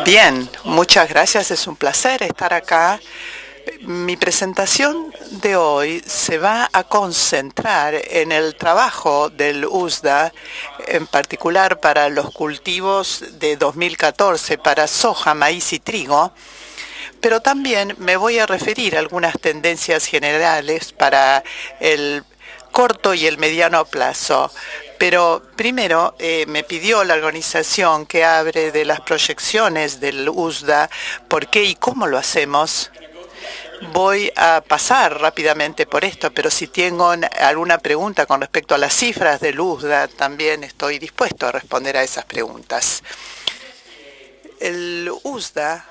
Bien, muchas gracias. Es un placer estar acá. Mi presentación de hoy se va a concentrar en el trabajo del USDA, en particular para los cultivos de 2014, para soja, maíz y trigo, pero también me voy a referir a algunas tendencias generales para el corto y el mediano plazo. Pero primero me pidió la organización que hable de las proyecciones del USDA, por qué y cómo lo hacemos. Voy a pasar rápidamente por esto, pero si tengo alguna pregunta con respecto a las cifras del USDA, también estoy dispuesto a responder a esas preguntas. El USDA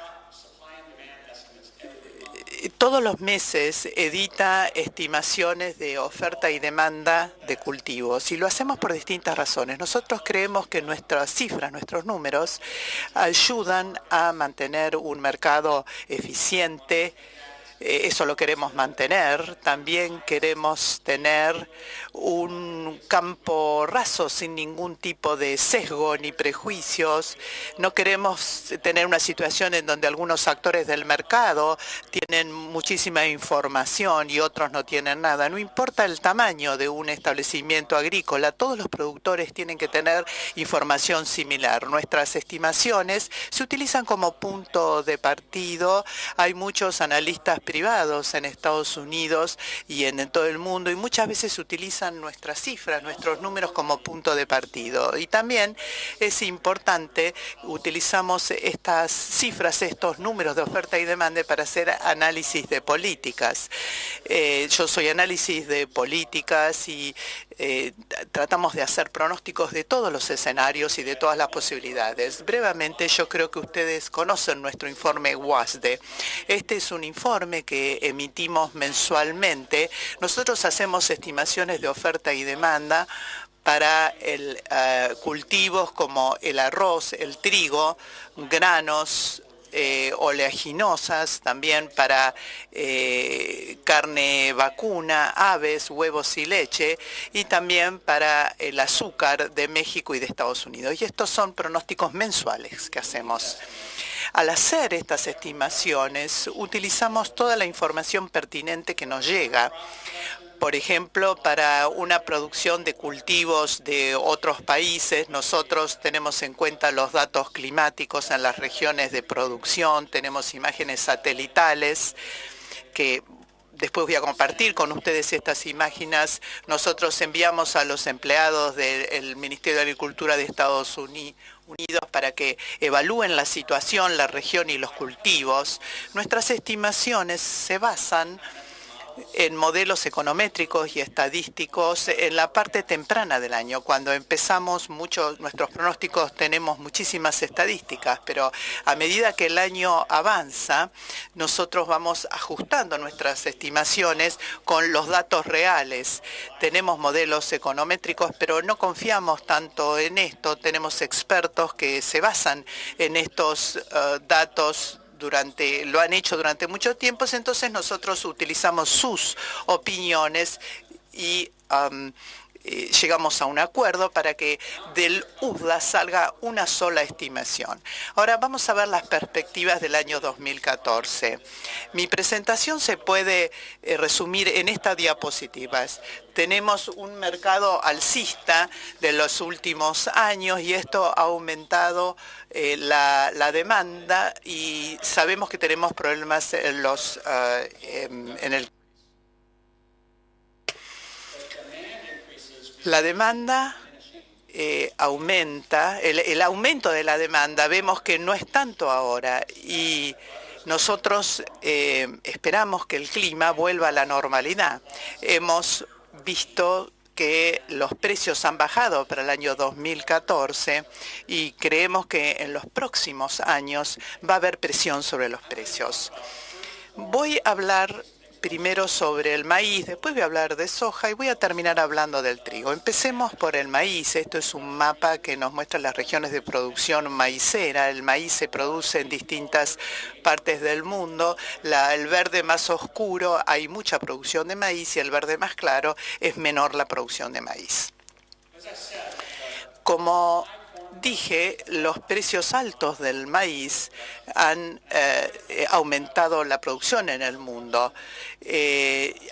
todos los meses edita estimaciones de oferta y demanda de cultivos y lo hacemos por distintas razones. Nosotros creemos que nuestras cifras, nuestros números, ayudan a mantener un mercado eficiente. Eso lo queremos mantener. También queremos tener un campo raso sin ningún tipo de sesgo ni prejuicios. No queremos tener una situación en donde algunos actores del mercado tienen muchísima información y otros no tienen nada. No importa el tamaño de un establecimiento agrícola, todos los productores tienen que tener información similar. Nuestras estimaciones se utilizan como punto de partida. Hay muchos analistas privados en Estados Unidos y en todo el mundo y muchas veces utilizan nuestras cifras, nuestros números como punto de partida. Y también es importante, utilizamos estas cifras, estos números de oferta y demanda para hacer análisis de políticas. Yo soy análisis de políticas y tratamos de hacer pronósticos de todos los escenarios y de todas las posibilidades. Brevemente, yo creo que ustedes conocen nuestro informe WASDE. Este es un informe que emitimos mensualmente. Nosotros hacemos estimaciones de oferta y demanda para cultivos como el arroz, el trigo, granos, oleaginosas, también para carne vacuna, aves, huevos y leche, y también para el azúcar de México y de Estados Unidos. Y estos son pronósticos mensuales que hacemos. Al hacer estas estimaciones, utilizamos toda la información pertinente que nos llega. Por ejemplo, para una producción de cultivos de otros países, nosotros tenemos en cuenta los datos climáticos en las regiones de producción, tenemos imágenes satelitales que después voy a compartir con ustedes estas imágenes. Nosotros enviamos a los empleados del Ministerio de Agricultura de Estados Unidos para que evalúen la situación, la región y los cultivos. Nuestras estimaciones se basan en modelos econométricos y estadísticos en la parte temprana del año. Cuando empezamos nuestros pronósticos tenemos muchísimas estadísticas, pero a medida que el año avanza, nosotros vamos ajustando nuestras estimaciones con los datos reales. Tenemos modelos econométricos, pero no confiamos tanto en esto. Tenemos expertos que se basan en estos datos lo han hecho durante mucho tiempo, entonces nosotros utilizamos sus opiniones y llegamos a un acuerdo para que del USDA salga una sola estimación. Ahora vamos a ver las perspectivas del año 2014. Mi presentación se puede resumir en estas diapositivas. Tenemos un mercado alcista de los últimos años y esto ha aumentado la demanda y sabemos que tenemos problemas en el La demanda aumenta, el aumento de la demanda vemos que no es tanto ahora y nosotros esperamos que el clima vuelva a la normalidad. Hemos visto que los precios han bajado para el año 2014 y creemos que en los próximos años va a haber presión sobre los precios. Voy a hablar primero sobre el maíz, después voy a hablar de soja y voy a terminar hablando del trigo. Empecemos por el maíz. Esto es un mapa que nos muestra las regiones de producción maicera. El maíz se produce en distintas partes del mundo. El verde más oscuro hay mucha producción de maíz y el verde más claro es menor la producción de maíz. Como dije, los precios altos del maíz han aumentado la producción en el mundo.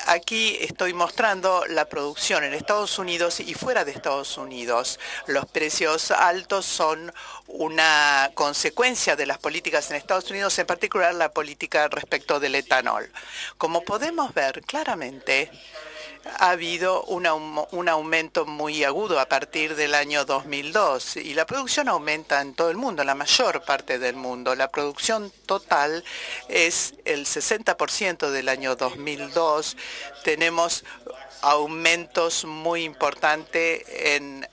Aquí estoy mostrando la producción en Estados Unidos y fuera de Estados Unidos. Los precios altos son una consecuencia de las políticas en Estados Unidos, en particular la política respecto del etanol. Como podemos ver claramente, ha habido un aumento muy agudo a partir del año 2002 y la producción aumenta en todo el mundo, en la mayor parte del mundo. La producción total es el 60% del año 2002. Tenemos aumentos muy importantes en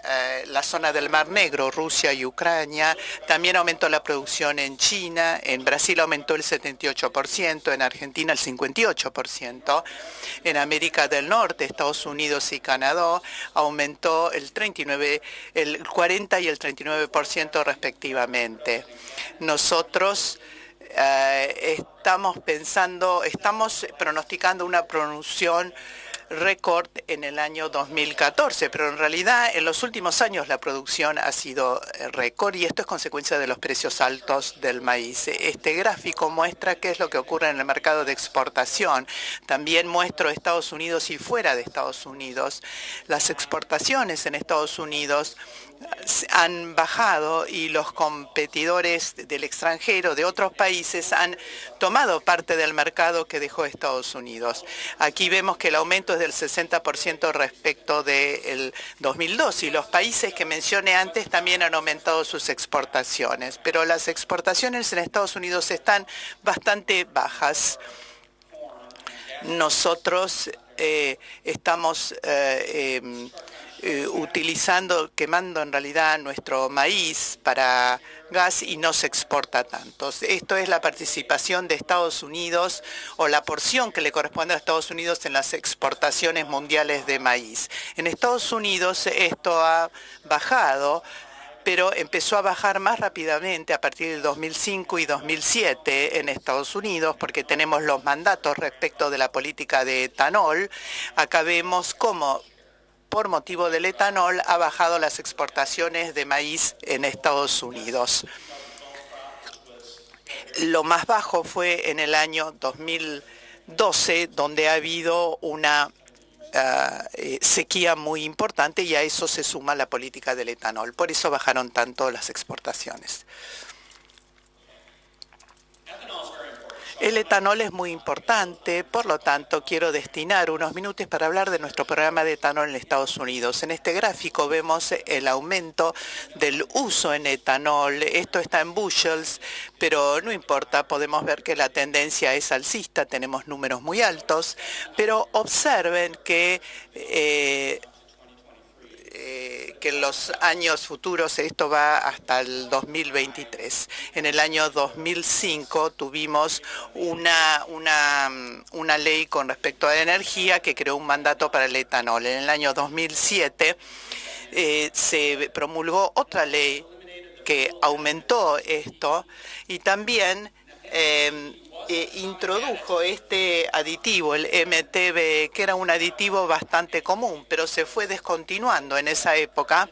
la zona del Mar Negro, Rusia y Ucrania. También aumentó la producción en China, en Brasil aumentó el 78%, en Argentina el 58%. En América del Norte, Estados Unidos y Canadá aumentó el 40 y el 39% respectivamente. Nosotros estamos pronosticando una producción récord en el año 2014, pero en realidad en los últimos años la producción ha sido récord y esto es consecuencia de los precios altos del maíz. Este gráfico muestra qué es lo que ocurre en el mercado de exportación. También muestro Estados Unidos y fuera de Estados Unidos. Las exportaciones en Estados Unidos han bajado y los competidores del extranjero, de otros países, han tomado parte del mercado que dejó Estados Unidos. Aquí vemos que el aumento es del 60% respecto del 2002 y los países que mencioné antes también han aumentado sus exportaciones, pero las exportaciones en Estados Unidos están bastante bajas. Nosotros estamos quemando en realidad nuestro maíz para gas y no se exporta tanto. Esto es la participación de Estados Unidos o la porción que le corresponde a Estados Unidos en las exportaciones mundiales de maíz. En Estados Unidos esto ha bajado, pero empezó a bajar más rápidamente a partir del 2005 y 2007 en Estados Unidos, porque tenemos los mandatos respecto de la política de etanol. Acá vemos cómo por motivo del etanol ha bajado las exportaciones de maíz en Estados Unidos. Lo más bajo fue en el año 2012, donde ha habido una sequía muy importante y a eso se suma la política del etanol. Por eso bajaron tanto las exportaciones. El etanol es muy importante, por lo tanto quiero destinar unos minutos para hablar de nuestro programa de etanol en Estados Unidos. En este gráfico vemos el aumento del uso en etanol. Esto está en bushels, pero no importa, podemos ver que la tendencia es alcista, tenemos números muy altos, pero observen que en los años futuros esto va hasta el 2023. En el año 2005 tuvimos una ley con respecto a la energía que creó un mandato para el etanol. En el año 2007 se promulgó otra ley que aumentó esto y también introdujo este aditivo, el MTBE, que era un aditivo bastante común, pero se fue descontinuando en esa época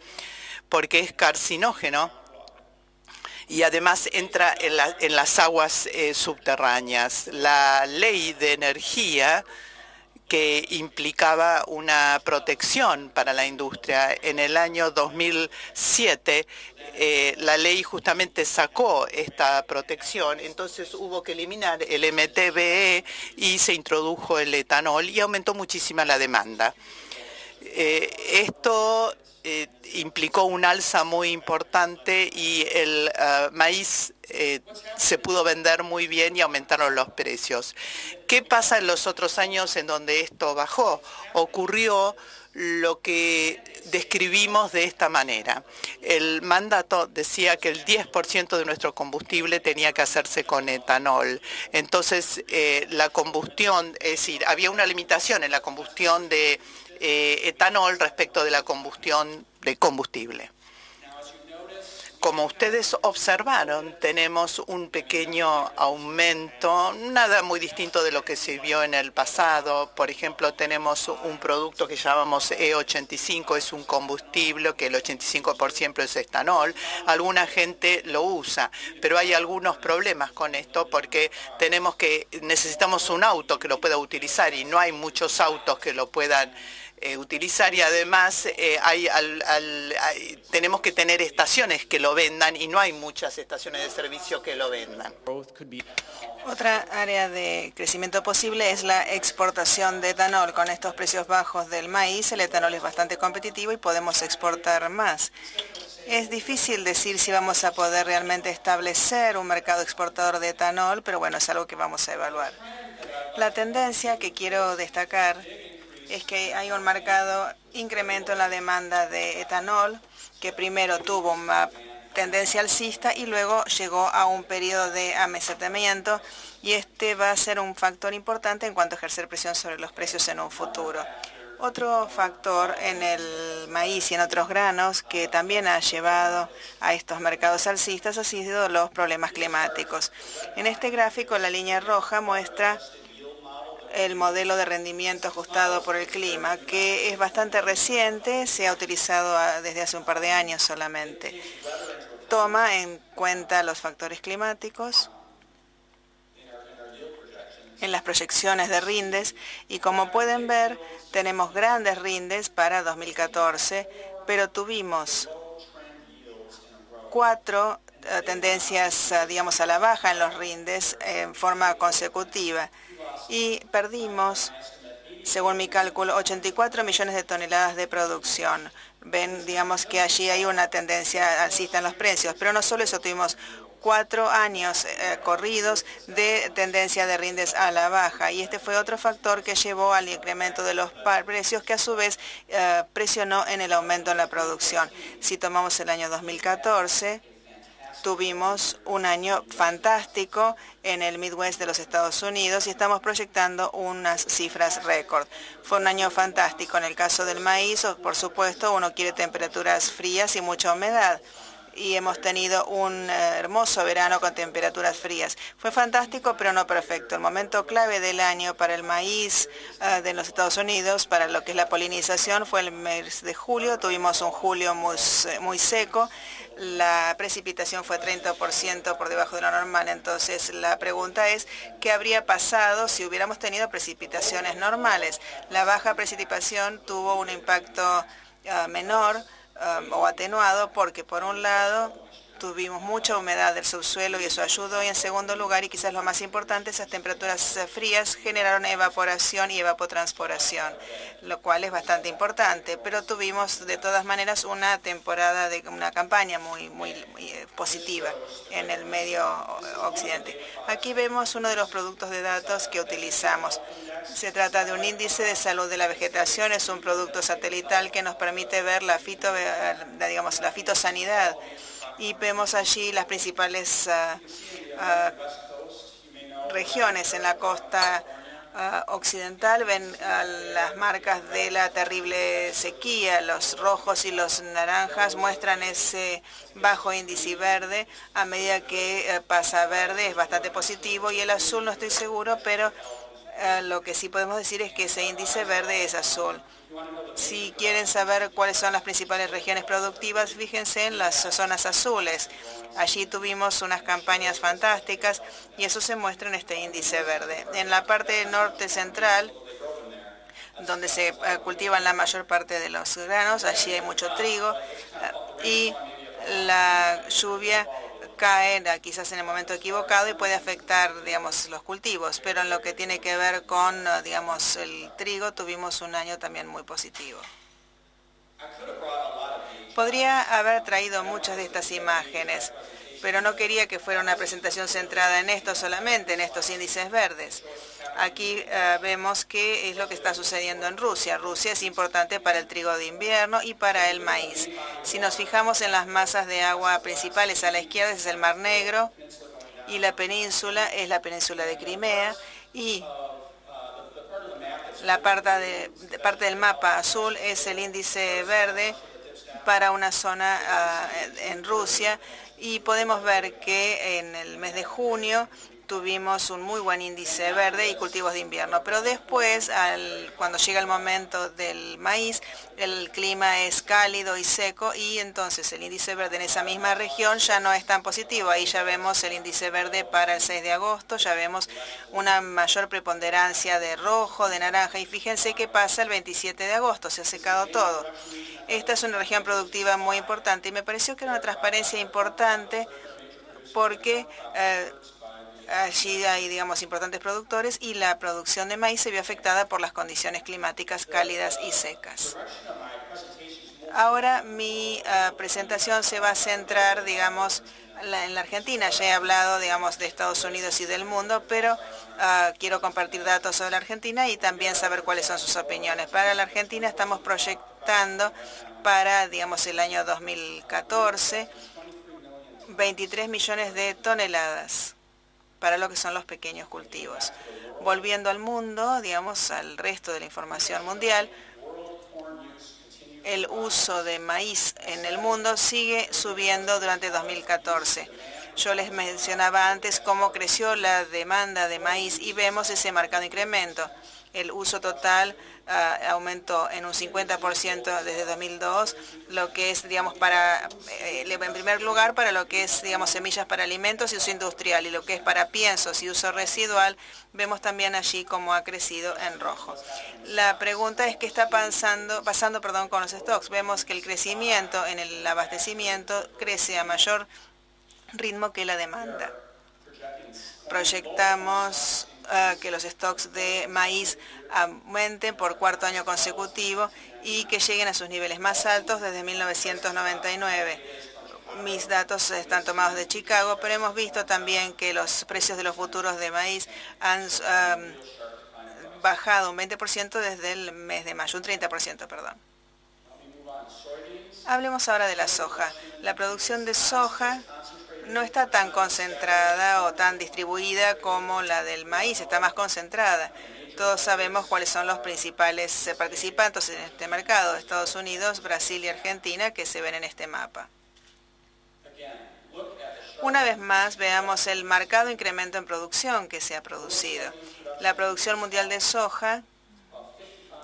porque es carcinógeno y además entra en las aguas subterráneas. La ley de energía que implicaba una protección para la industria. En el año 2007, la ley justamente sacó esta protección, entonces hubo que eliminar el MTBE y se introdujo el etanol y aumentó muchísima la demanda. Esto implicó un alza muy importante y el maíz se pudo vender muy bien y aumentaron los precios. ¿Qué pasa en los otros años en donde esto bajó? Ocurrió lo que describimos de esta manera. El mandato decía que el 10% de nuestro combustible tenía que hacerse con etanol. Entonces, la combustión, es decir, había una limitación en la combustión de etanol respecto de la combustión de combustible. Como ustedes observaron, tenemos un pequeño aumento, nada muy distinto de lo que se vio en el pasado. Por ejemplo, tenemos un producto que llamamos E85, es un combustible que el 85% es etanol. Alguna gente lo usa, pero hay algunos problemas con esto porque necesitamos un auto que lo pueda utilizar y no hay muchos autos que lo puedan utilizar, y además tenemos que tener estaciones que lo vendan y no hay muchas estaciones de servicio que lo vendan. Otra área de crecimiento posible es la exportación de etanol. Con estos precios bajos del maíz, el etanol es bastante competitivo y podemos exportar más. Es difícil decir si vamos a poder realmente establecer un mercado exportador de etanol, pero bueno, es algo que vamos a evaluar. La tendencia que quiero destacar es que hay un marcado incremento en la demanda de etanol, que primero tuvo una tendencia alcista y luego llegó a un periodo de amesetamiento, y este va a ser un factor importante en cuanto a ejercer presión sobre los precios en un futuro. Otro factor en el maíz y en otros granos que también ha llevado a estos mercados alcistas ha sido los problemas climáticos. En este gráfico, la línea roja muestra el modelo de rendimiento ajustado por el clima, que es bastante reciente, se ha utilizado desde hace un par de años solamente. Toma en cuenta los factores climáticos en las proyecciones de rindes, y como pueden ver, tenemos grandes rindes para 2014, pero tuvimos 4 tendencias, digamos, a la baja en los rindes en forma consecutiva, y perdimos, según mi cálculo, 84 millones de toneladas de producción. Ven, digamos que allí hay una tendencia alcista en los precios, pero no solo eso, tuvimos 4 años corridos de tendencia de rindes a la baja, y este fue otro factor que llevó al incremento de los precios, que a su vez presionó en el aumento en la producción. Si tomamos el año 2014, tuvimos un año fantástico en el Midwest de los Estados Unidos y estamos proyectando unas cifras récord. Fue un año fantástico. En el caso del maíz, por supuesto, uno quiere temperaturas frías y mucha humedad, y hemos tenido un hermoso verano con temperaturas frías. Fue fantástico, pero no perfecto. El momento clave del año para el maíz de los Estados Unidos, para lo que es la polinización, fue el mes de julio. Tuvimos un julio muy seco. La precipitación fue 30% por debajo de lo normal. Entonces, la pregunta es, ¿qué habría pasado si hubiéramos tenido precipitaciones normales? La baja precipitación tuvo un impacto menor o atenuado, porque por un lado tuvimos mucha humedad del subsuelo y eso ayudó, y en segundo lugar, y quizás lo más importante, esas temperaturas frías generaron evaporación y evapotranspiración, lo cual es bastante importante, pero tuvimos de todas maneras una campaña muy positiva en el medio occidente. Aquí vemos uno de los productos de datos que utilizamos. Se trata de un índice de salud de la vegetación, es un producto satelital que nos permite ver la fitosanidad, y vemos allí las principales regiones en la costa occidental. Ven las marcas de la terrible sequía. Los rojos y los naranjas muestran ese bajo índice verde. A medida que pasa a verde es bastante positivo, y el azul no estoy seguro, pero lo que sí podemos decir es que ese índice verde es azul. Si quieren saber cuáles son las principales regiones productivas, fíjense en las zonas azules. Allí tuvimos unas campañas fantásticas y eso se muestra en este índice verde. En la parte norte central, donde se cultivan la mayor parte de los granos, allí hay mucho trigo y la lluvia cae quizás en el momento equivocado y puede afectar, digamos, los cultivos, pero en lo que tiene que ver con, digamos, el trigo, tuvimos un año también muy positivo. Podría haber traído muchas de estas imágenes, pero no quería que fuera una presentación centrada en esto solamente, en estos índices verdes. Aquí vemos qué es lo que está sucediendo en Rusia. Rusia es importante para el trigo de invierno y para el maíz. Si nos fijamos en las masas de agua principales, a la izquierda es el Mar Negro y la península es la península de Crimea, y la parte del mapa azul es el índice verde para una zona en Rusia, y podemos ver que en el mes de junio tuvimos un muy buen índice verde y cultivos de invierno, pero después, cuando llega el momento del maíz, el clima es cálido y seco, y entonces el índice verde en esa misma región ya no es tan positivo. Ahí ya vemos el índice verde para el 6 de agosto, ya vemos una mayor preponderancia de rojo, de naranja, y fíjense qué pasa el 27 de agosto, se ha secado todo. Esta es una región productiva muy importante y me pareció que era una transparencia importante porque allí hay, digamos, importantes productores y la producción de maíz se vio afectada por las condiciones climáticas cálidas y secas. Ahora mi presentación se va a centrar, digamos, en la Argentina. Ya he hablado, digamos, de Estados Unidos y del mundo, pero quiero compartir datos sobre la Argentina y también saber cuáles son sus opiniones. Para la Argentina estamos proyectando para, digamos, el año 2014, 23 millones de toneladas para lo que son los pequeños cultivos. Volviendo al mundo, digamos, al resto de la información mundial, el uso de maíz en el mundo sigue subiendo durante 2014. Yo les mencionaba antes cómo creció la demanda de maíz y vemos ese marcado incremento. El uso total aumentó en un 50% desde 2002, lo que es, digamos, en primer lugar, para lo que es, digamos, semillas para alimentos y uso industrial, y lo que es para piensos y uso residual, vemos también allí cómo ha crecido en rojo. La pregunta es qué está pasando con los stocks. Vemos que el crecimiento en el abastecimiento crece a mayor ritmo que la demanda. Proyectamos que los stocks de maíz aumenten por cuarto año consecutivo y que lleguen a sus niveles más altos desde 1999. Mis datos están tomados de Chicago, pero hemos visto también que los precios de los futuros de maíz han bajado un 20% desde el mes de mayo, un 30%, perdón. Hablemos ahora de la soja. La producción de soja no está tan concentrada o tan distribuida como la del maíz, está más concentrada. Todos sabemos cuáles son los principales participantes en este mercado: Estados Unidos, Brasil y Argentina, que se ven en este mapa. Una vez más, veamos el marcado incremento en producción que se ha producido. La producción mundial de soja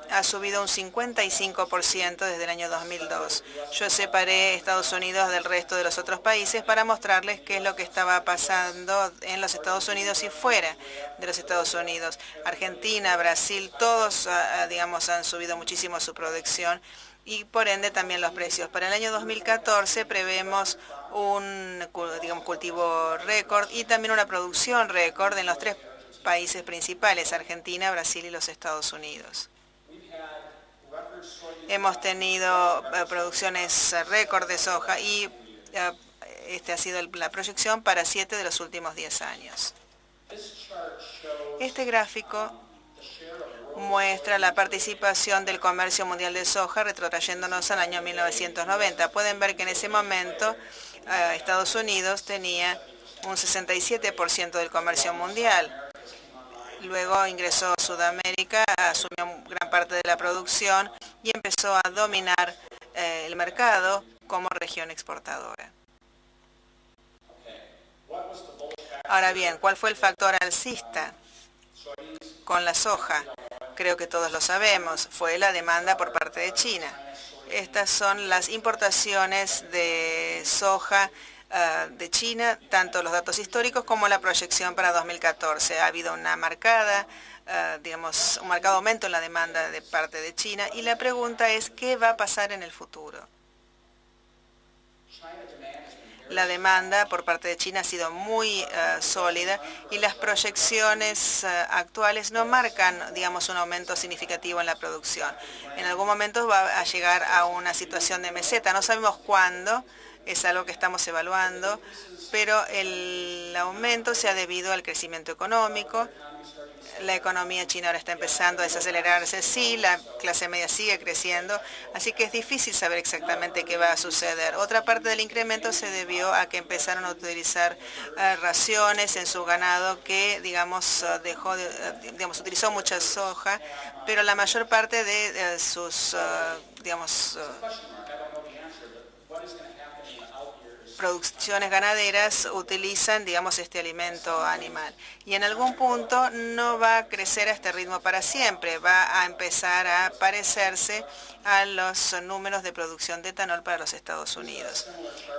ha subido un 55% desde el año 2002. Yo separé Estados Unidos del resto de los otros países para mostrarles qué es lo que estaba pasando en los Estados Unidos y fuera de los Estados Unidos. Argentina, Brasil, todos, digamos, han subido muchísimo su producción y por ende también los precios. Para el año 2014 prevemos un, digamos, cultivo récord y también una producción récord en los tres países principales: Argentina, Brasil y los Estados Unidos. Hemos tenido producciones récord de soja y esta ha sido la proyección para 7 de los últimos 10 años. Este gráfico muestra la participación del comercio mundial de soja retrotrayéndonos al año 1990. Pueden ver que en ese momento Estados Unidos tenía un 67% del comercio mundial. Luego ingresó a Sudamérica, asumió gran parte de la producción y empezó a dominar el mercado como región exportadora. Ahora bien, ¿cuál fue el factor alcista con la soja? Creo que todos lo sabemos, fue la demanda por parte de China. Estas son las importaciones de soja de China, tanto los datos históricos como la proyección para 2014. Ha habido una marcada, digamos, un marcado aumento en la demanda de parte de China y la pregunta es ¿qué va a pasar en el futuro? La demanda por parte de China ha sido muy sólida y las proyecciones actuales no marcan, digamos, un aumento significativo en la producción. En algún momento va a llegar a una situación de meseta, no sabemos cuándo. Es algo que estamos evaluando, pero el aumento se ha debido al crecimiento económico. La economía china ahora está empezando a desacelerarse, sí, la clase media sigue creciendo, así que es difícil saber exactamente qué va a suceder. Otra parte del incremento se debió a que empezaron a utilizar raciones en su ganado que, digamos, utilizó mucha soja, pero la mayor parte de sus, digamos, producciones ganaderas utilizan, digamos, este alimento animal. Y en algún punto no va a crecer a este ritmo para siempre, va a empezar a parecerse a los números de producción de etanol para los Estados Unidos.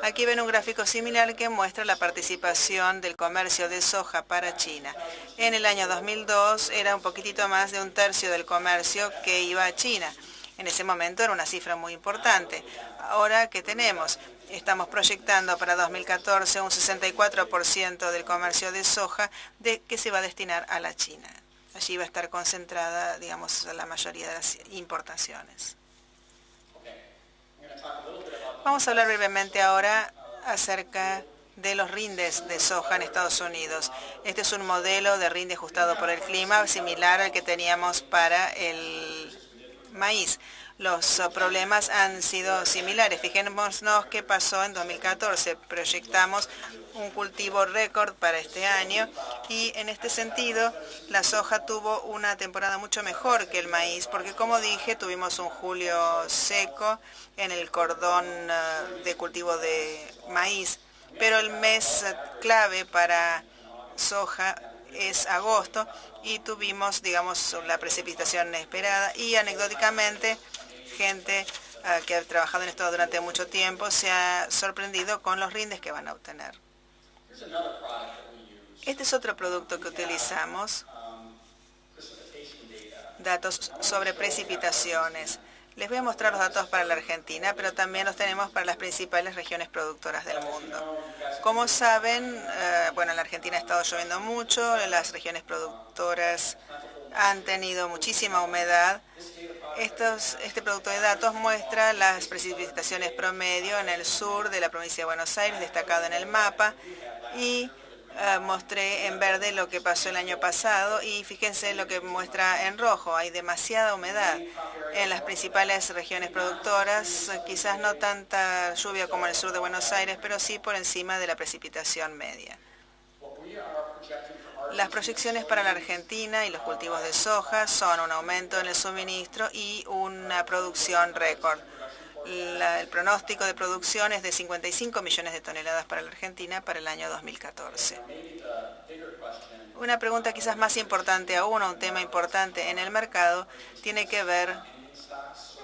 Aquí ven un gráfico similar que muestra la participación del comercio de soja para China. En el año 2002 era un poquitito más de un tercio del comercio que iba a China. En ese momento era una cifra muy importante. Ahora, ¿qué tenemos? Estamos proyectando para 2014 un 64% del comercio de soja que se va a destinar a la China. Allí va a estar concentrada, digamos, la mayoría de las importaciones. Vamos a hablar brevemente ahora acerca de los rindes de soja en Estados Unidos. Este es un modelo de rinde ajustado por el clima, similar al que teníamos para el maíz. Los problemas han sido similares. Fijémonos qué pasó en 2014. Proyectamos un cultivo récord para este año y en este sentido la soja tuvo una temporada mucho mejor que el maíz porque, como dije, tuvimos un julio seco en el cordón de cultivo de maíz, pero el mes clave para soja es agosto y tuvimos, digamos, la precipitación esperada y anecdóticamente gente que ha trabajado en esto durante mucho tiempo se ha sorprendido con los rindes que van a obtener. Este es otro producto que utilizamos, datos sobre precipitaciones. Les voy a mostrar los datos para la Argentina, pero también los tenemos para las principales regiones productoras del mundo. Como saben, bueno, en la Argentina ha estado lloviendo mucho, las regiones productoras han tenido muchísima humedad. Este producto de datos muestra las precipitaciones promedio en el sur de la provincia de Buenos Aires, destacado en el mapa, y mostré en verde lo que pasó el año pasado y fíjense lo que muestra en rojo. Hay demasiada humedad en las principales regiones productoras, quizás no tanta lluvia como en el sur de Buenos Aires, pero sí por encima de la precipitación media. Las proyecciones para la Argentina y los cultivos de soja son un aumento en el suministro y una producción récord. El pronóstico de producción es de 55 millones de toneladas para la Argentina para el año 2014. Una pregunta quizás más importante aún, un tema importante en el mercado, tiene que ver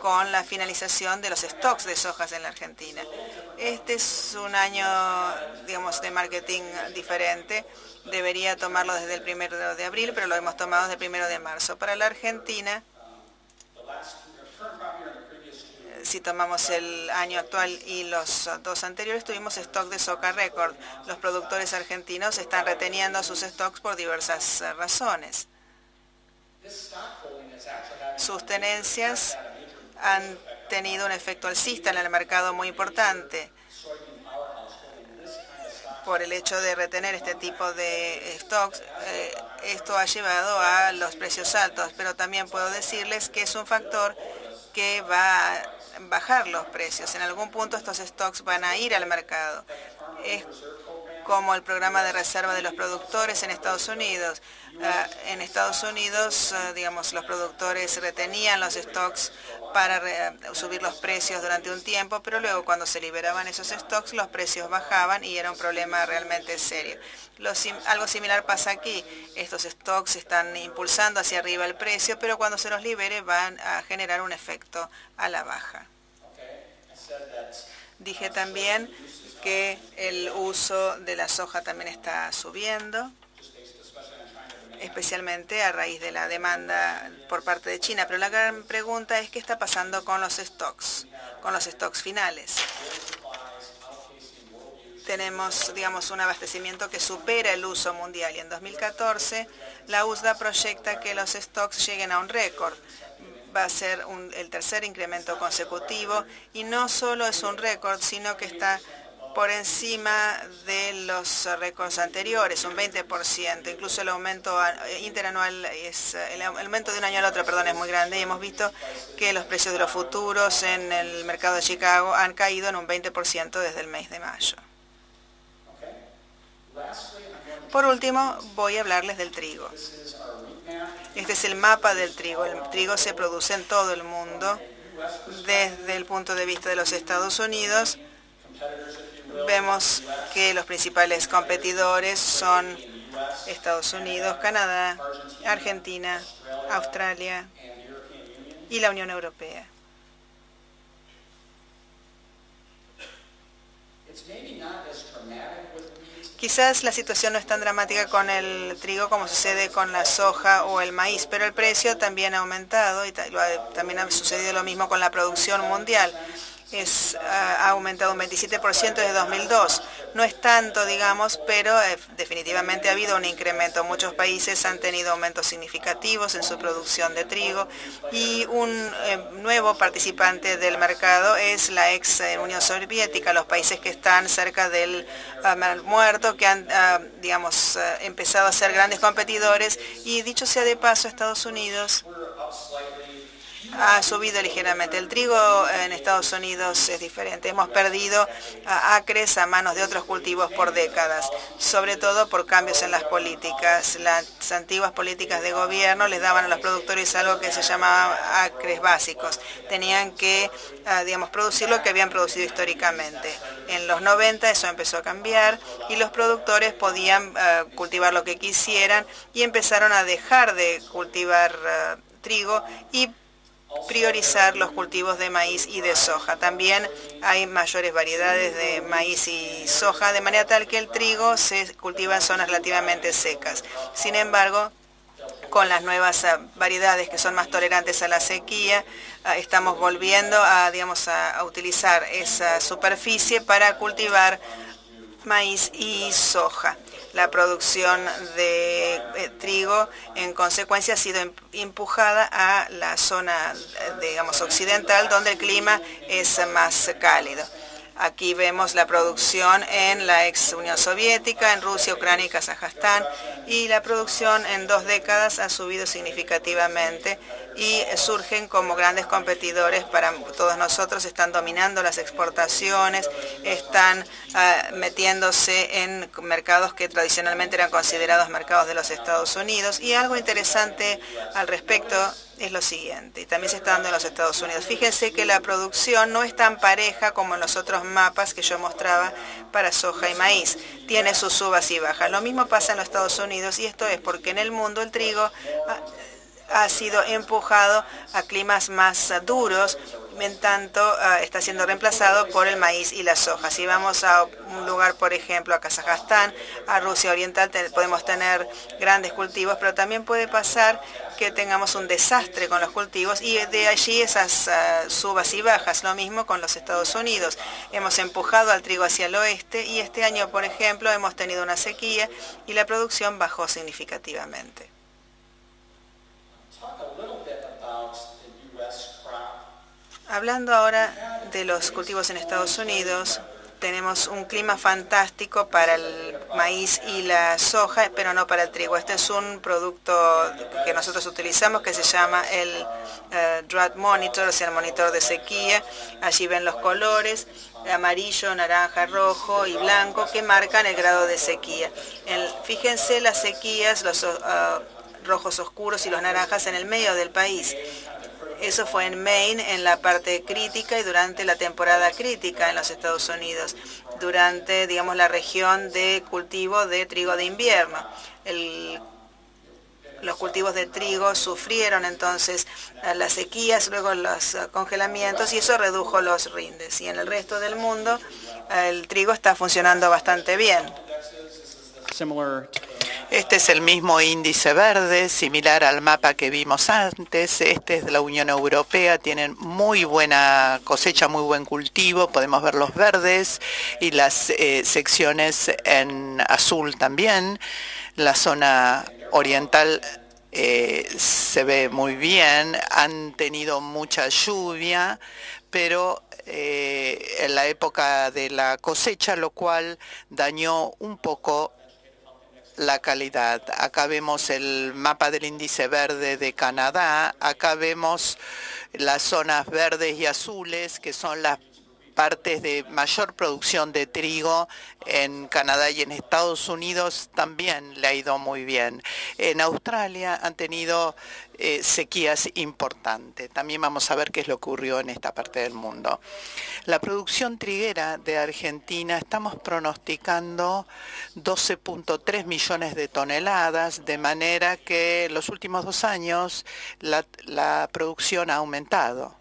con la finalización de los stocks de sojas en la Argentina. Este es un año, digamos, de marketing diferente. Debería tomarlo desde el 1 de abril, pero lo hemos tomado desde el 1 de marzo. Para la Argentina, si tomamos el año actual y los dos anteriores, tuvimos stock de soja récord. Los productores argentinos están reteniendo sus stocks por diversas razones. Sus tenencias han tenido un efecto alcista en el mercado muy importante por el hecho de retener este tipo de stocks. Esto ha llevado a los precios altos, pero también puedo decirles que es un factor que va a bajar los precios. En algún punto estos stocks van a ir al mercado. Es como el programa de reserva de los productores en Estados Unidos. En Estados Unidos, digamos, los productores retenían los stocks para subir los precios durante un tiempo, pero luego cuando se liberaban esos stocks, los precios bajaban y era un problema realmente serio. Algo similar pasa aquí. Estos stocks están impulsando hacia arriba el precio, pero cuando se los libere van a generar un efecto a la baja. Dije también que el uso de la soja también está subiendo, especialmente a raíz de la demanda por parte de China. Pero la gran pregunta es qué está pasando con los stocks finales. Tenemos, digamos, un abastecimiento que supera el uso mundial y en 2014 la USDA proyecta que los stocks lleguen a un récord. Va a ser el tercer incremento consecutivo y no solo es un récord, sino que está por encima de los récords anteriores, un 20%. Incluso el aumento interanual, el aumento de un año al otro, perdón, es muy grande. Y hemos visto que los precios de los futuros en el mercado de Chicago han caído en un 20% desde el mes de mayo. Por último, voy a hablarles del trigo. Este es el mapa del trigo. El trigo se produce en todo el mundo. Desde el punto de vista de los Estados Unidos, vemos que los principales competidores son Estados Unidos, Canadá, Argentina, Australia y la Unión Europea. Quizás la situación no es tan dramática con el trigo como sucede con la soja o el maíz, pero el precio también ha aumentado y también ha sucedido lo mismo con la producción mundial. Ha aumentado un 27% desde 2002. No es tanto, digamos, pero definitivamente ha habido un incremento. Muchos países han tenido aumentos significativos en su producción de trigo y un nuevo participante del mercado es la ex Unión Soviética, los países que están cerca del Mar Muerto, que han, digamos, empezado a ser grandes competidores. Y dicho sea de paso, Estados Unidos ha subido ligeramente. El trigo en Estados Unidos es diferente. Hemos perdido acres a manos de otros cultivos por décadas, sobre todo por cambios en las políticas. Las antiguas políticas de gobierno les daban a los productores algo que se llamaba acres básicos. Tenían que, digamos, producir lo que habían producido históricamente. En los 90 eso empezó a cambiar y los productores podían cultivar lo que quisieran y empezaron a dejar de cultivar trigo y priorizar los cultivos de maíz y de soja. También hay mayores variedades de maíz y soja, de manera tal que el trigo se cultiva en zonas relativamente secas. Sin embargo, con las nuevas variedades que son más tolerantes a la sequía, estamos volviendo a, digamos, a utilizar esa superficie para cultivar maíz y soja. La producción de trigo, en consecuencia, ha sido empujada a la zona, digamos, occidental, donde el clima es más cálido. Aquí vemos la producción en la ex Unión Soviética, en Rusia, Ucrania y Kazajstán, y la producción en 2 décadas ha subido significativamente y surgen como grandes competidores para todos nosotros. Están dominando las exportaciones, están metiéndose en mercados que tradicionalmente eran considerados mercados de los Estados Unidos. Y algo interesante al respecto es lo siguiente, y también se está dando en los Estados Unidos. Fíjense que la producción no es tan pareja como en los otros mapas que yo mostraba para soja y maíz. Tiene sus subas y bajas. Lo mismo pasa en los Estados Unidos, y esto es porque en el mundo el trigo ha sido empujado a climas más duros, en tanto está siendo reemplazado por el maíz y la soja. Si vamos a un lugar, por ejemplo, a Kazajstán, a Rusia Oriental, podemos tener grandes cultivos, pero también puede pasar que tengamos un desastre con los cultivos y de allí esas subas y bajas. Lo mismo con los Estados Unidos. Hemos empujado al trigo hacia el oeste y este año, por ejemplo, hemos tenido una sequía y la producción bajó significativamente. Hablando ahora de los cultivos en Estados Unidos, tenemos un clima fantástico para el maíz y la soja, pero no para el trigo. Este es un producto que nosotros utilizamos que se llama el Drought Monitor, o sea, el monitor de sequía. Allí ven los colores, amarillo, naranja, rojo y blanco, que marcan el grado de sequía. Fíjense las sequías, los rojos oscuros y los naranjas en el medio del país. Eso fue en Maine, en la parte crítica y durante la temporada crítica en los Estados Unidos, durante, digamos, la región de cultivo de trigo de invierno. Los cultivos de trigo sufrieron entonces las sequías, luego los congelamientos, y eso redujo los rindes. Y en el resto del mundo el trigo está funcionando bastante bien. Este es el mismo índice verde, similar al mapa que vimos antes. Este es de la Unión Europea, tienen muy buena cosecha, muy buen cultivo. Podemos ver los verdes y las secciones en azul también. La zona oriental se ve muy bien, han tenido mucha lluvia, pero en la época de la cosecha, lo cual dañó un poco la calidad. Acá vemos el mapa del índice verde de Canadá. Acá vemos las zonas verdes y azules, que son las partes de mayor producción de trigo en Canadá y en Estados Unidos también le ha ido muy bien. En Australia han tenido sequías importantes. También vamos a ver qué es lo que ocurrió en esta parte del mundo. La producción triguera de Argentina estamos pronosticando 12.3 millones de toneladas, de manera que en los últimos 2 años la producción ha aumentado.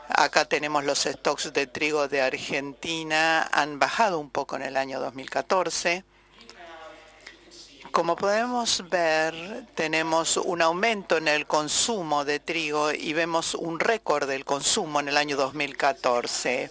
Acá tenemos los stocks de trigo de Argentina, han bajado un poco en el año 2014. Como podemos ver, tenemos un aumento en el consumo de trigo y vemos un récord del consumo en el año 2014.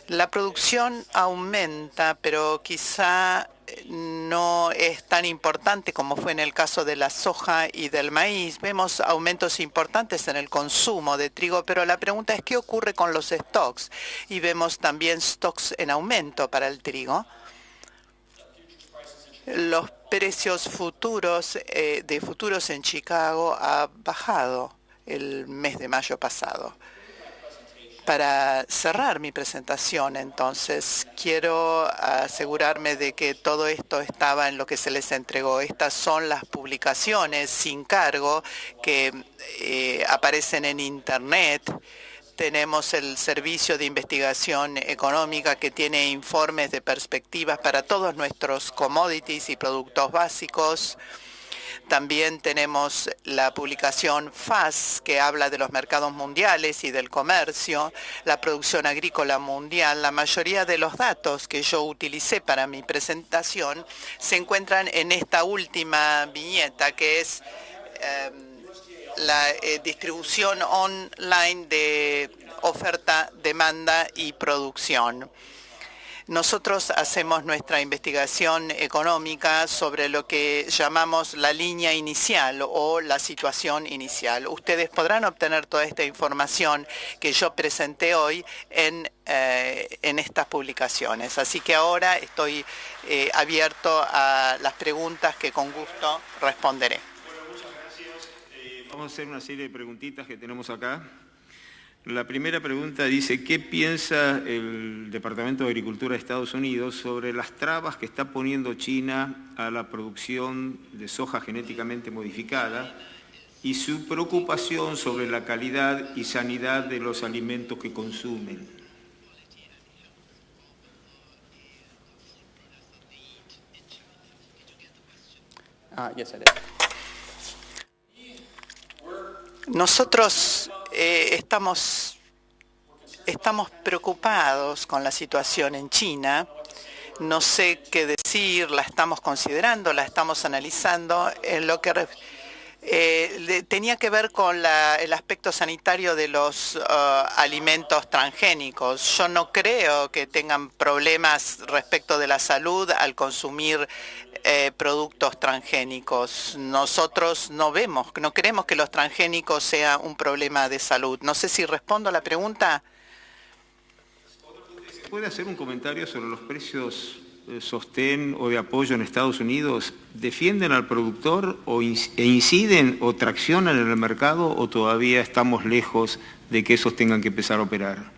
La producción aumenta, pero quizá no es tan importante como fue en el caso de la soja y del maíz. Vemos aumentos importantes en el consumo de trigo, pero la pregunta es ¿qué ocurre con los stocks? Y vemos también stocks en aumento para el trigo. Los precios futuros de futuros en Chicago ha bajado el mes de mayo pasado. Para cerrar mi presentación, entonces, quiero asegurarme de que todo esto estaba en lo que se les entregó. Estas son las publicaciones sin cargo que aparecen en Internet. Tenemos el Servicio de Investigación Económica que tiene informes de perspectivas para todos nuestros commodities y productos básicos. También tenemos la publicación FAS, que habla de los mercados mundiales y del comercio, la producción agrícola mundial. La mayoría de los datos que yo utilicé para mi presentación se encuentran en esta última viñeta, que es la distribución online de oferta, demanda y producción. Nosotros hacemos nuestra investigación económica sobre lo que llamamos la línea inicial o la situación inicial. Ustedes podrán obtener toda esta información que yo presenté hoy en estas publicaciones. Así que ahora estoy abierto a las preguntas que con gusto responderé. Bueno, muchas gracias. Vamos a hacer una serie de preguntitas que tenemos acá. La primera pregunta dice, ¿qué piensa el Departamento de Agricultura de Estados Unidos sobre las trabas que está poniendo China a la producción de soja genéticamente modificada y su preocupación sobre la calidad y sanidad de los alimentos que consumen? Nosotros estamos preocupados con la situación en China. No sé qué decir, la estamos considerando, la estamos analizando. En lo que tenía que ver con el aspecto sanitario de los alimentos transgénicos. Yo no creo que tengan problemas respecto de la salud al consumir productos transgénicos. Nosotros no creemos que los transgénicos sea un problema de salud. No sé si respondo a la pregunta. ¿Puede hacer un comentario sobre los precios sostén o de apoyo en Estados Unidos? ¿Defienden al productor e inciden o traccionan en el mercado o todavía estamos lejos de que esos tengan que empezar a operar?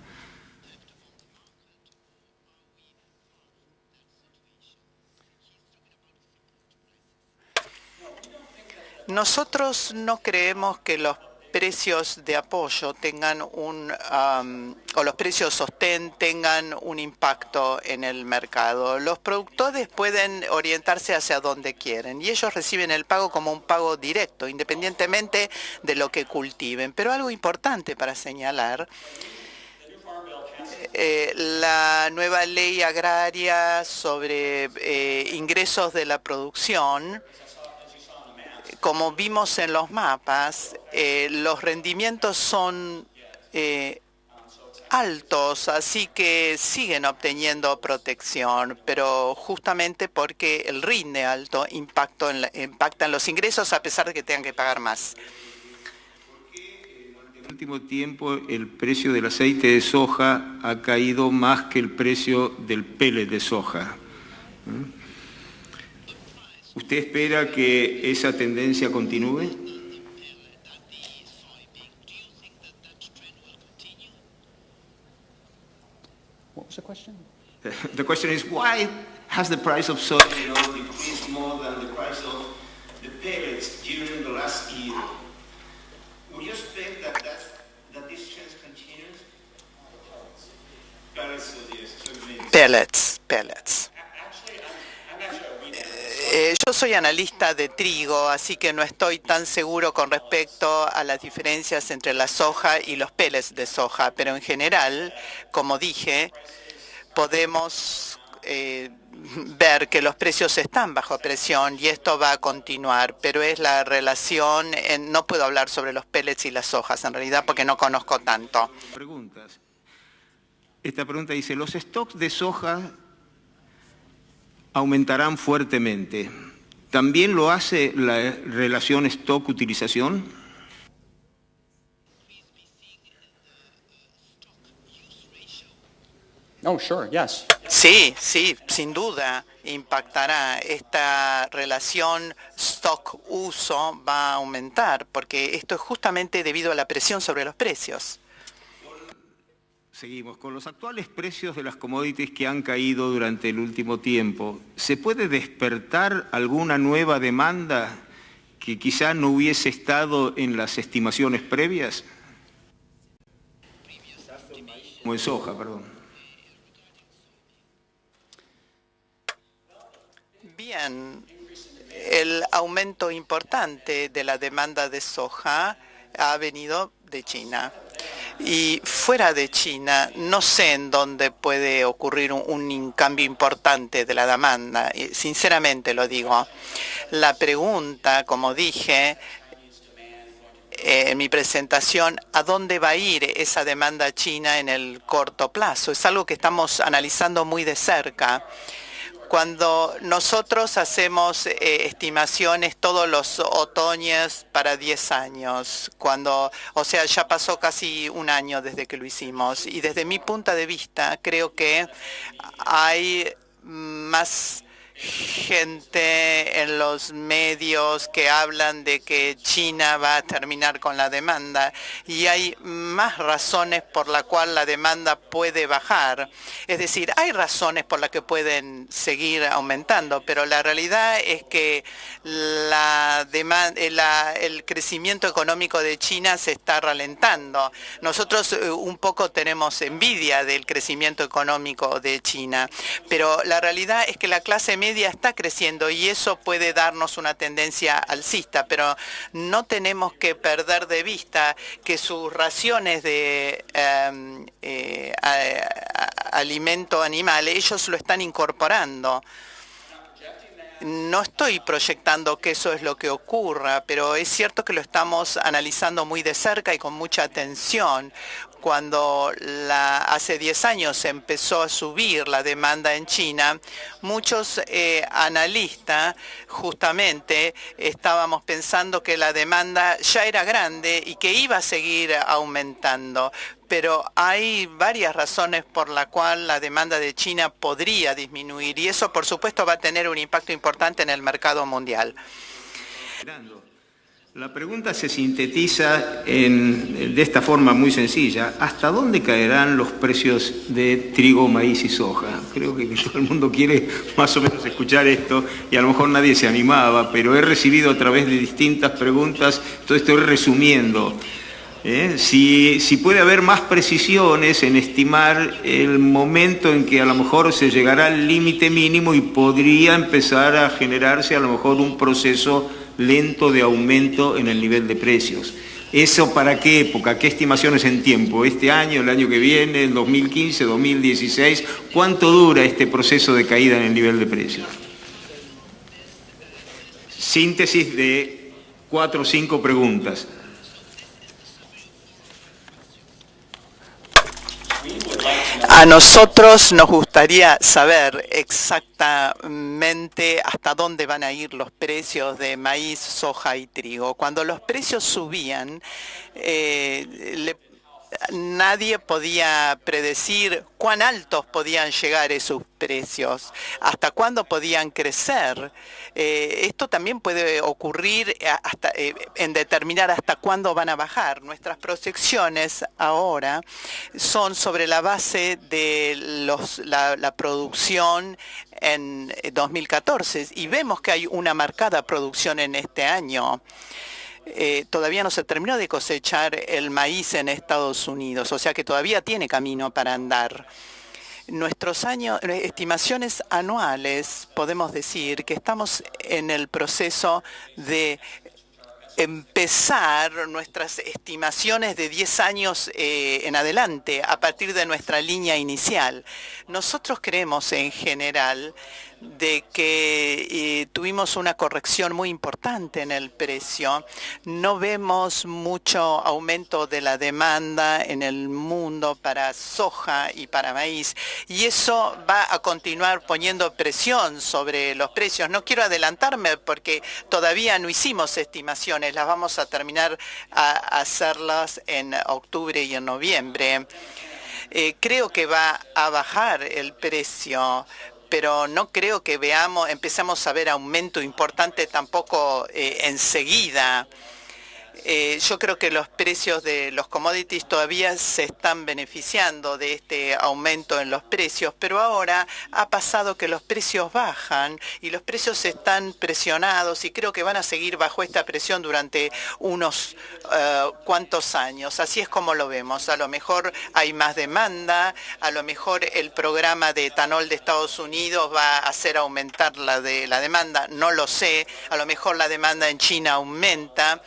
Nosotros no creemos que los precios de apoyo tengan o los precios sostén tengan un impacto en el mercado. Los productores pueden orientarse hacia donde quieren y ellos reciben el pago como un pago directo, independientemente de lo que cultiven. Pero algo importante para señalar, la nueva ley agraria sobre ingresos de la producción, como vimos en los mapas, los rendimientos son altos, así que siguen obteniendo protección, pero justamente porque el rinde alto impacta en los ingresos a pesar de que tengan que pagar más. En el último tiempo el precio del aceite de soja ha caído más que el precio del pellet de soja. ¿Usted espera que esa tendencia continúe? What was the question? The question is, why has the price of soy decreased more than the price of the pellets during the last year? Would you expect that this trend continues? Pellets. Yo soy analista de trigo, así que no estoy tan seguro con respecto a las diferencias entre la soja y los pellets de soja, pero en general, como dije, podemos ver que los precios están bajo presión y esto va a continuar, pero es la relación, no puedo hablar sobre los pellets y las sojas en realidad porque no conozco tanto. Preguntas. Esta pregunta dice, los stocks de soja aumentarán fuertemente. ¿También lo hace la relación stock-utilización? Oh, sure, yes. Sí, sin duda impactará. Esta relación stock-uso va a aumentar porque esto es justamente debido a la presión sobre los precios. Seguimos. Con los actuales precios de las commodities que han caído durante el último tiempo, ¿se puede despertar alguna nueva demanda que quizá no hubiese estado en las estimaciones previas? Como en soja, perdón. Bien, el aumento importante de la demanda de soja ha venido de China. Y fuera de China, no sé en dónde puede ocurrir un cambio importante de la demanda. Sinceramente lo digo. La pregunta, como dije en mi presentación, ¿a dónde va a ir esa demanda china en el corto plazo? Es algo que estamos analizando muy de cerca. Cuando nosotros hacemos estimaciones todos los otoños para 10 años, o sea, ya pasó casi un año desde que lo hicimos, y desde mi punto de vista creo que hay más gente en los medios que hablan de que China va a terminar con la demanda y hay más razones por la cual la demanda puede bajar. Es decir, hay razones por las que pueden seguir aumentando, pero la realidad es que el crecimiento económico de China se está ralentando. Nosotros un poco tenemos envidia del crecimiento económico de China, pero la realidad es que la clase media está creciendo y eso puede darnos una tendencia alcista, pero no tenemos que perder de vista que sus raciones de alimento animal, ellos lo están incorporando. No estoy proyectando que eso es lo que ocurra, pero es cierto que lo estamos analizando muy de cerca y con mucha atención. Cuando hace 10 años empezó a subir la demanda en China, muchos analistas justamente estábamos pensando que la demanda ya era grande y que iba a seguir aumentando. Pero hay varias razones por la cual la demanda de China podría disminuir y eso, por supuesto, va a tener un impacto importante en el mercado mundial. La pregunta se sintetiza de esta forma muy sencilla. ¿Hasta dónde caerán los precios de trigo, maíz y soja? Creo que todo el mundo quiere más o menos escuchar esto y a lo mejor nadie se animaba, pero he recibido a través de distintas preguntas, entonces estoy resumiendo. Si puede haber más precisiones en estimar el momento en que a lo mejor se llegará al límite mínimo y podría empezar a generarse a lo mejor un proceso lento de aumento en el nivel de precios. ¿Eso para qué época? ¿Qué estimaciones en tiempo? ¿Este año, el año que viene, el 2015, 2016? ¿Cuánto dura este proceso de caída en el nivel de precios? Síntesis de 4 o 5 preguntas. A nosotros nos gustaría saber exactamente hasta dónde van a ir los precios de maíz, soja y trigo. Cuando los precios subían, nadie podía predecir cuán altos podían llegar esos precios, hasta cuándo podían crecer. Esto también puede ocurrir hasta, en determinar hasta cuándo van a bajar. Nuestras proyecciones ahora son sobre la base de la producción en 2014 y vemos que hay una marcada producción en este año. Todavía no se terminó de cosechar el maíz en Estados Unidos, o sea que todavía tiene camino para andar. Estimaciones anuales, podemos decir que estamos en el proceso de empezar nuestras estimaciones de 10 años en adelante, a partir de nuestra línea inicial. Nosotros creemos en general de que tuvimos una corrección muy importante en el precio. No vemos mucho aumento de la demanda en el mundo para soja y para maíz, y eso va a continuar poniendo presión sobre los precios. No quiero adelantarme porque todavía no hicimos estimaciones, las vamos a terminar a hacerlas en octubre y en noviembre. Creo que va a bajar el precio, pero no creo que empecemos a ver aumento importante tampoco enseguida. Yo creo que los precios de los commodities todavía se están beneficiando de este aumento en los precios, pero ahora ha pasado que los precios bajan y los precios están presionados y creo que van a seguir bajo esta presión durante unos cuantos años. Así es como lo vemos. A lo mejor hay más demanda, a lo mejor el programa de etanol de Estados Unidos va a hacer aumentar la demanda, no lo sé. A lo mejor la demanda en China aumenta.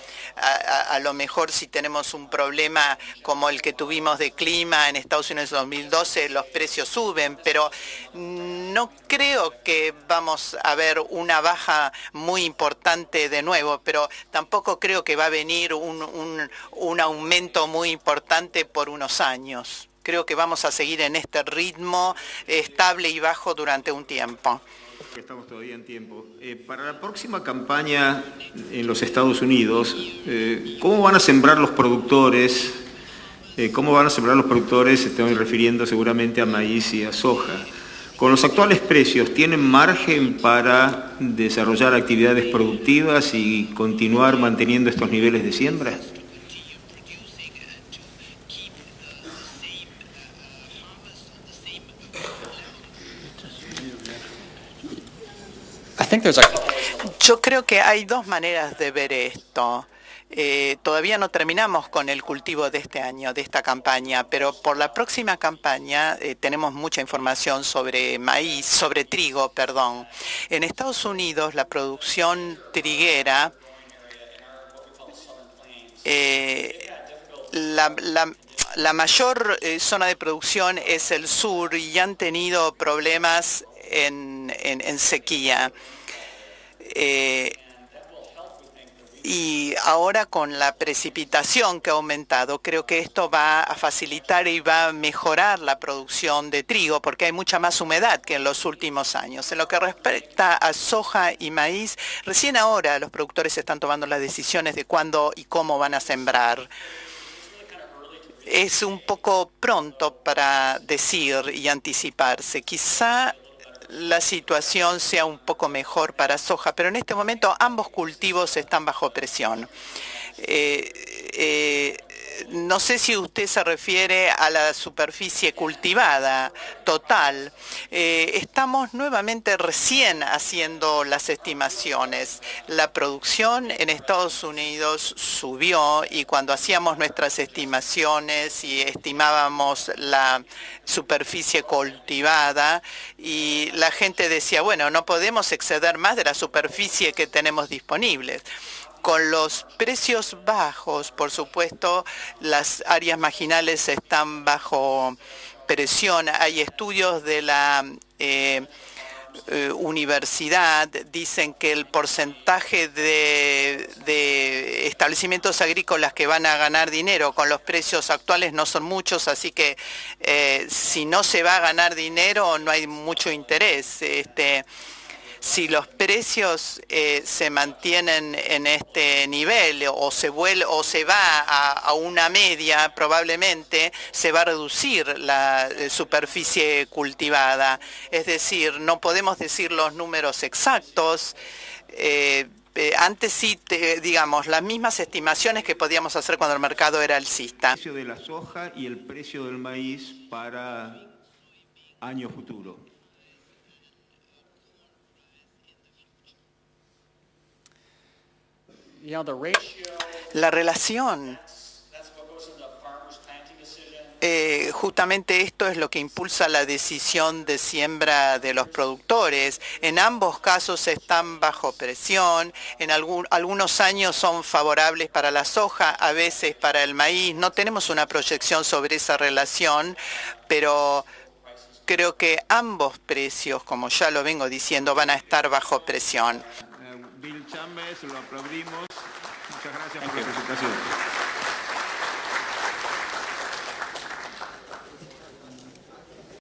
A lo mejor si tenemos un problema como el que tuvimos de clima en Estados Unidos en 2012, los precios suben, pero no creo que vamos a ver una baja muy importante de nuevo, pero tampoco creo que va a venir un aumento muy importante por unos años. Creo que vamos a seguir en este ritmo estable y bajo durante un tiempo. Estamos todavía en tiempo. Para la próxima campaña en los Estados Unidos, ¿cómo van a sembrar los productores? Estoy refiriendo seguramente a maíz y a soja. Con los actuales precios, ¿tienen margen para desarrollar actividades productivas y continuar manteniendo estos niveles de siembra? Yo creo que hay dos maneras de ver esto. Todavía no terminamos con el cultivo de este año, de esta campaña, pero por la próxima campaña tenemos mucha información sobre trigo, perdón. En Estados Unidos la producción triguera, la mayor zona de producción es el sur y han tenido problemas en sequía. Y ahora con la precipitación que ha aumentado, creo que esto va a facilitar y va a mejorar la producción de trigo porque hay mucha más humedad que en los últimos años. En lo que respecta a soja y maíz, recién ahora los productores están tomando las decisiones de cuándo y cómo van a sembrar. Es un poco pronto para decir y anticiparse. Quizá la situación sea un poco mejor para soja, pero en este momento ambos cultivos están bajo presión. No sé si usted se refiere a la superficie cultivada total. Estamos nuevamente recién haciendo las estimaciones. La producción en Estados Unidos subió y cuando hacíamos nuestras estimaciones y estimábamos la superficie cultivada y la gente decía, bueno, no podemos exceder más de la superficie que tenemos disponible. Con los precios bajos, por supuesto, las áreas marginales están bajo presión. Hay estudios de la universidad, dicen que el porcentaje de establecimientos agrícolas que van a ganar dinero con los precios actuales no son muchos, así que si no se va a ganar dinero no hay mucho interés. Si los precios se mantienen en este nivel o se va a una media, probablemente se va a reducir la superficie cultivada. Es decir, no podemos decir los números exactos. Antes sí, digamos, las mismas estimaciones que podíamos hacer cuando el mercado era alcista. El precio de la soja y el precio del maíz para año futuro. La relación, justamente esto es lo que impulsa la decisión de siembra de los productores. En ambos casos están bajo presión, en algunos años son favorables para la soja, a veces para el maíz. No tenemos una proyección sobre esa relación, pero creo que ambos precios, como ya lo vengo diciendo, van a estar bajo presión. Bill Chambers, lo aplaudimos. Muchas gracias por la presentación.